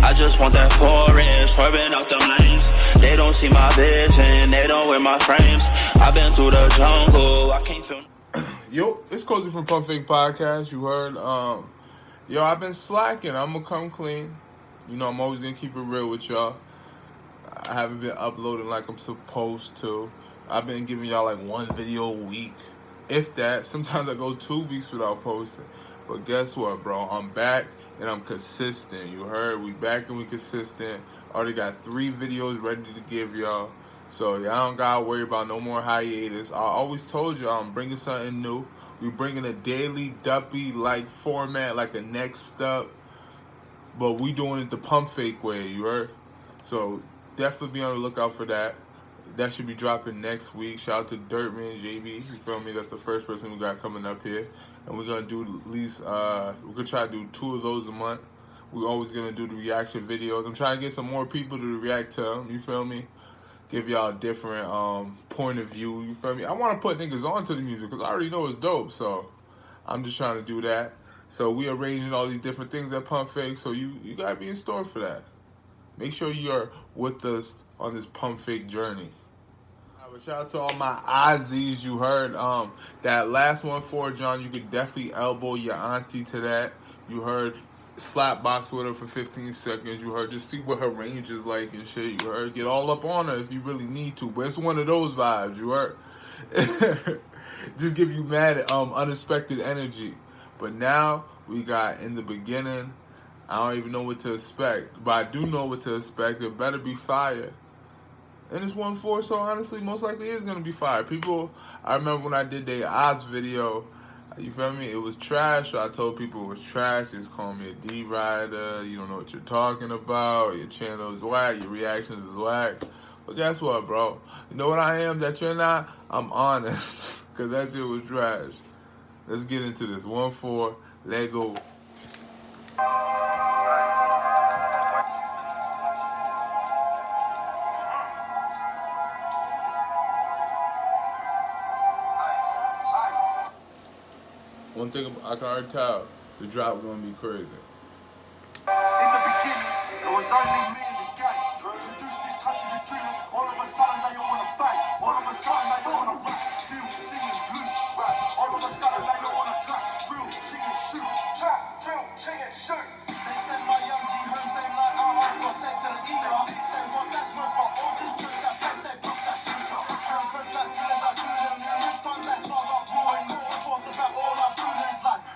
I just want that forest, swerving out them lanes. They don't see my vision, they don't wear my frames. I've been through the jungle, I can't feel. Yo, it's Cozy from Pump Fake Podcast. You heard, yo, I've been slacking. I'm gonna come clean. You know, I'm always gonna keep it real with y'all. I haven't been uploading like I'm supposed to. I've been giving y'all like one video a week, if that. Sometimes I go 2 weeks without posting. But guess what, bro? I'm back and I'm consistent. You heard? We back and we consistent. Already got 3 videos ready to give y'all. So y'all don't gotta worry about no more hiatus. I always told y'all I'm bringing something new. We bringing a daily duppy like format, like a next up. But we doing it the pump fake way, you heard? So definitely be on the lookout for that. That should be dropping next week. Shout out to Dirtman, JB. You feel me? That's the first person we got coming up here. And we're going to do at least, we're going to try to do 2 of those a month. We're always going to do the reaction videos. I'm trying to get some more people to react to them. You feel me? Give y'all a different point of view. You feel me? I want to put niggas onto the music because I already know it's dope. So I'm just trying to do that. So we arranging all these different things at Pump Fake. So you got to be in store for that. Make sure you're with us on this Pump Fake journey. But shout out to all my Aussies. You heard that last ONEFOUR, John. You could definitely elbow your auntie to that. You heard slap box with her for 15 seconds. You heard just see what her range is like and shit. You heard get all up on her if you really need to. But it's one of those vibes. You heard just give you mad unexpected energy. But now we got in the beginning. I don't even know what to expect, but I do know what to expect. It better be fire. And it's ONEFOUR, so honestly, most likely it's gonna be fire. People, I remember when I did the Oz video, you feel me? It was trash. So I told people it was trash. They just called me a D-rider. You don't know what you're talking about. Your channel is whack. Your reactions is whack. But guess what, bro? You know what I am that you're not? I'm honest, because that shit was trash. Let's get into this. ONEFOUR, let go. One thing I can already tell, the drop gonna be crazy. In the beginning, it was only me and the gang. Introduced this country with drilling. All of a sudden they all wanna bang. All of a sudden they all wanna rap. Still singing blue rap. All of a sudden they all wanna trap. Drill, ching and shoot. Trap, drill, ching and shoot. They send my young G home same night our ass got sent to the ER. They want that smoke, but all just drink that place. They broke that shit. And first that drillers I do them. And this time that song got boring. More thoughts about all I do.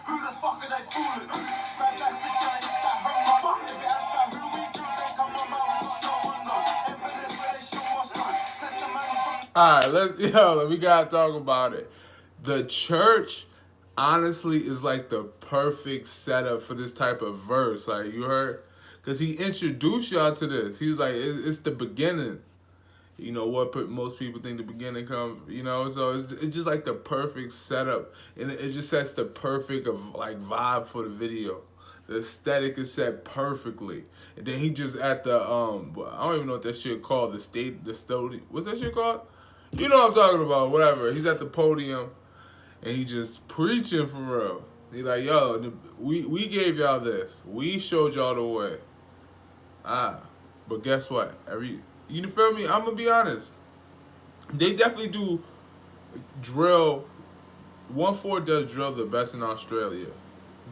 Who the fuck are they fooling? Grab that stick and hit that home run. If it asks about who we do, then come on, man, we got no one though. Evidence where they show us none. Testimony from... Alright, we gotta talk about it. The church, honestly, is like the perfect setup for this type of verse. Like, you heard? Because he introduced y'all to this. He was like, it's the beginning. You know what most people think the beginning comes, you know, so it's just like the perfect setup, and it just sets the perfect vibe for the video. The aesthetic is set perfectly, and then he just at the I don't even know what that shit called, the studio, what's that shit called? You know what I'm talking about, whatever. He's at the podium, and he just preaching for real. He's like, yo, we gave y'all this, we showed y'all the way. But guess what? You feel me? I'm going to be honest. They definitely do drill. ONEFOUR does drill the best in Australia.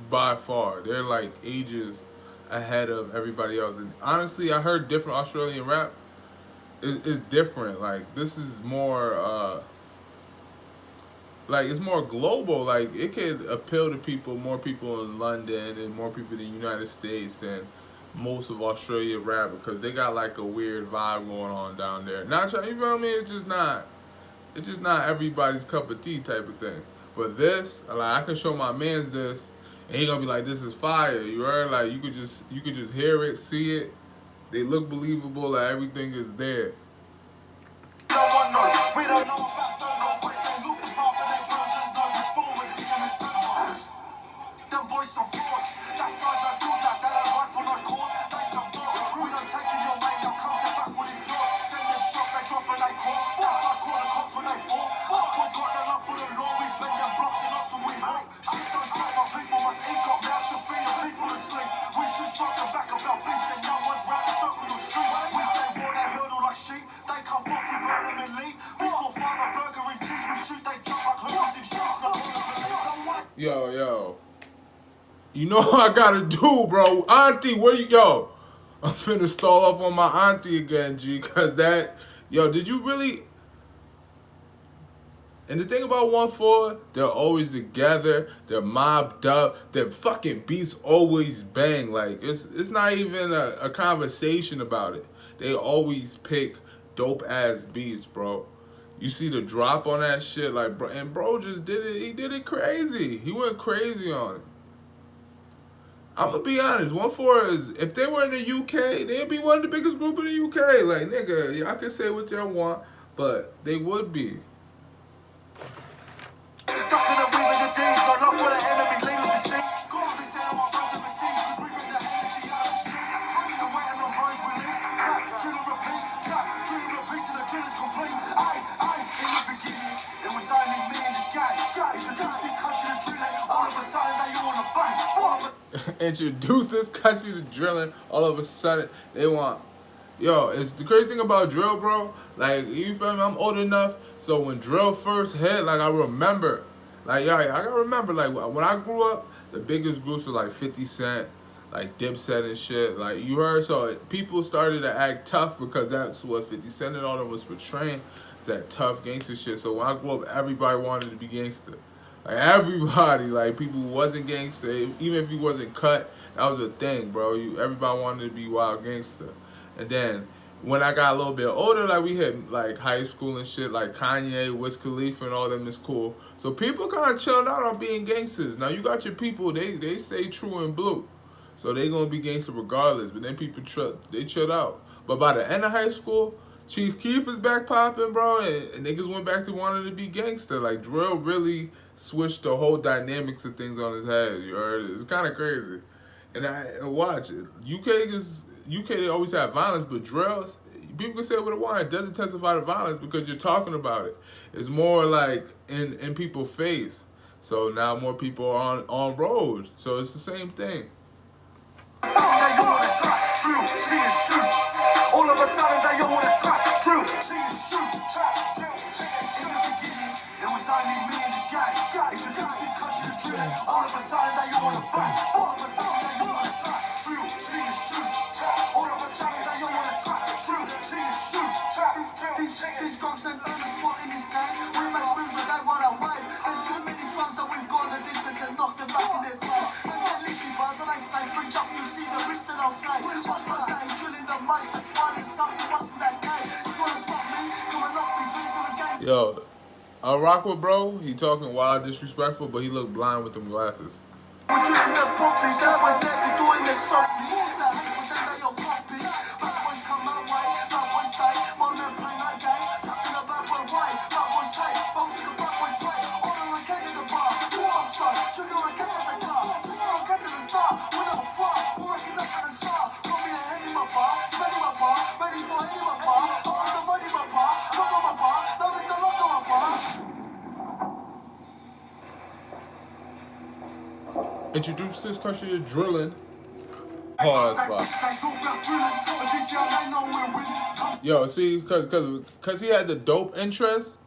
By far. They're like ages ahead of everybody else. And honestly, I heard different Australian rap. It's different. Like, this is more, it's more global. Like, it could appeal to people, more people in London and more people in the United States than most of Australia rap, because they got like a weird vibe going on down there. Not, you feel me? It's just not everybody's cup of tea type of thing. But this, like, I can show my mans this, and he gonna be like, this is fire. You heard? Like, you could just hear it, see it. They look believable. Like, everything is there. We don't know about those old fight. They look the part, but they girls just know this form with this image. Them boys some frauds. That sergeant do that ain't right for no cause. They some dogs. We don't take in your way, they'll come to back with his law. Send them shots, they drop and they call. That's like call the cops when they fall. Us boys got the love for the law. We bend them blocks and us when we hate. Shit don't stop, but people must eat up. Now to free the people to sleep. We should shut them back about beats and young ones. Yo. You know what I gotta do, bro. Auntie, where you go? I'm finna stall off on my auntie again, G, cause did you really? And the thing about ONEFOUR, they're always together. They're mobbed up. Their fucking beats always bang. Like it's not even a conversation about it. They always pick dope ass beats, bro. You see the drop on that shit, like, bro, and bro just did it. He did it crazy. He went crazy on it. I'm gonna be honest. ONEFOUR is, if they were in the UK, they'd be one of the biggest group in the UK. Like, nigga, y'all can say what y'all want, but they would be. Introduce this country to drilling. All of a sudden, they want. Yo, it's the crazy thing about drill, bro. Like, you feel me? I'm old enough, so when drill first hit, like, I remember. Like, yo, I gotta remember, like, when I grew up, the biggest groups were like 50 Cent, like Dipset and shit. Like, you heard? So people started to act tough because that's what 50 Cent and all them was portraying, that tough gangster shit. So when I grew up, everybody wanted to be gangster. Like, everybody, like, people who wasn't gangster, even if you wasn't cut, that was a thing, bro. Everybody wanted to be wild gangster. And then when I got a little bit older, like, we hit like high school and shit, like Kanye, Wiz Khalifa, and all them is cool. So people kind of chilled out on being gangsters. Now you got your people, they stay true and blue, so they gonna be gangster regardless. But then people they chilled out. But by the end of high school, Chief Keef is back popping, bro, and niggas went back to wanting to be gangster. Like, drill really switched the whole dynamics of things on his head. You heard? It's kind of crazy. And watch it. UK, they always have violence, but drills, people can say what they want. It doesn't testify to violence because you're talking about it. It's more like in people's face. So now more people are on road. So it's the same thing. All of a sudden they all wanna track through. It was only me and the gang. Introduced this country to drilling. All of a sudden they all wanna bang. All of a sudden they all wanna track through. See and shoot. All of a sudden they all wanna track through. See and shoot. These gongs and earn a spot in this gang. We make moves when they wanna wave. There's too many times that we've gone the distance and knocked them back in their place. They get leaky bars and they say, bridge up, you see the wrist and I'll say, what's that? He's drilling the most. That's why there's something what's in that game. You wanna spot me? Come and knock me. Drinks in the game. Yo, I rock with bro. He talking wild, disrespectful, but he look blind with them glasses. We're drilling the boxing, someone's there, be doing it softly. That hate, but then they all copy. Bad boys come my way, bad boys say, one man play that game. Tapping a bad boy way, bad boys say, both to the bad boys play. Order a cake at the bar, do upside, trigger a cake at the car. Do a cake at the start, we're never far, we're waking up at the start. Got me a head in my bar, spending my bar, ready for any my bar. I want the money in my bar, lock on my bar, now make the lock on my bar. Introduce this country to drilling. Pause, bro. Yo, see, cause he had the dope entrance,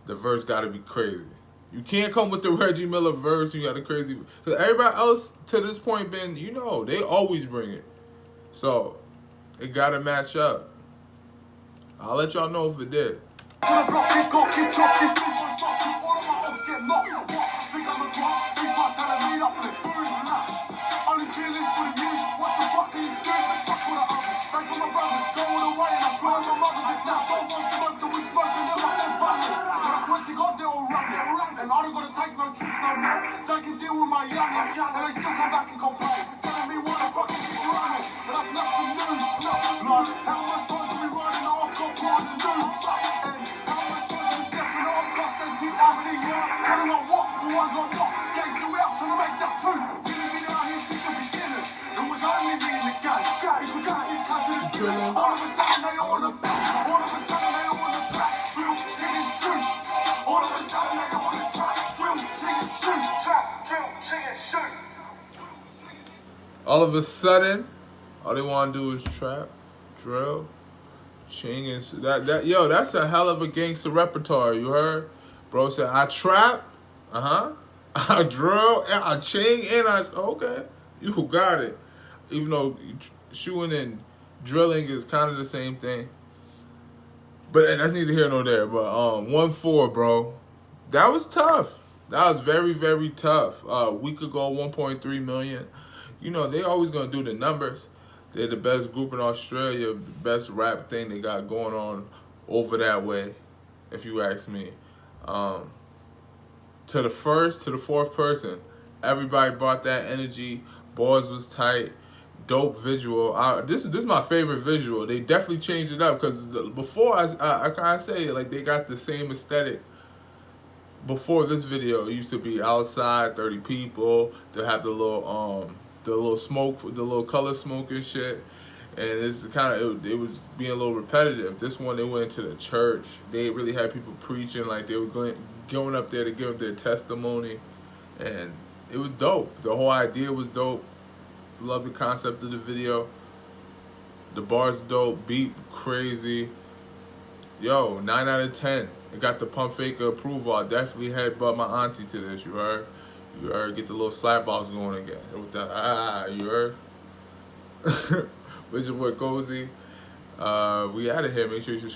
the verse gotta be crazy. You can't come with the Reggie Miller verse, you got the crazy, cause everybody else to this point been, they always bring it. So, it gotta match up. I'll let y'all know if it did. And I don't gotta take no trips no more. They can deal with my youngin', and they still come back and complain, telling me what the fuck is it running. But that's nothing new. Like, how much time do we ride in the Opcot Corn and do? And how much time do we step in the Opcot Centre? I see ya. Tell me what, who I got what? Gangsta, we out trying to make that too. Really been out here since the beginning. It was only me in the gang. Introduced this country to drilling. All of a sudden they all wanna bang. All of a sudden they all wanna track, drill, sing and shoot. All of a sudden they all wanna track, drill, sing and shoot. Trap, drill, sing and shoot. All of a sudden, all they want to do is trap, drill, ching, and that's a hell of a gangster repertoire. You heard, bro said I trap, I drill, and I chain, and okay. You got it. Even though shooting and drilling is kind of the same thing. But that's neither here nor there. But 1-4, bro. That was tough. That was very, very tough. A week ago, 1.3 million. You know, they always going to do the numbers. They're the best group in Australia, best rap thing they got going on over that way, if you ask me. To the fourth person, everybody brought that energy. Bars was tight. Dope visual. This is my favorite visual. They definitely changed it up because before I kind of say like they got the same aesthetic. Before this video, it used to be outside, 30 people. They have the little smoke, the little color smoke and shit. And it's kind of it was being a little repetitive. This one they went to the church. They really had people preaching like they were going up there to give their testimony, and it was dope. The whole idea was dope. Love the concept of the video. The bar's dope. Beat crazy. Yo, 9 out of 10. It got the pump fake approval. I definitely headbutt my auntie to this. You heard? You heard? Get the little slap box going again. With the you heard? Which is what Cozy. We out of here. Make sure you subscribe.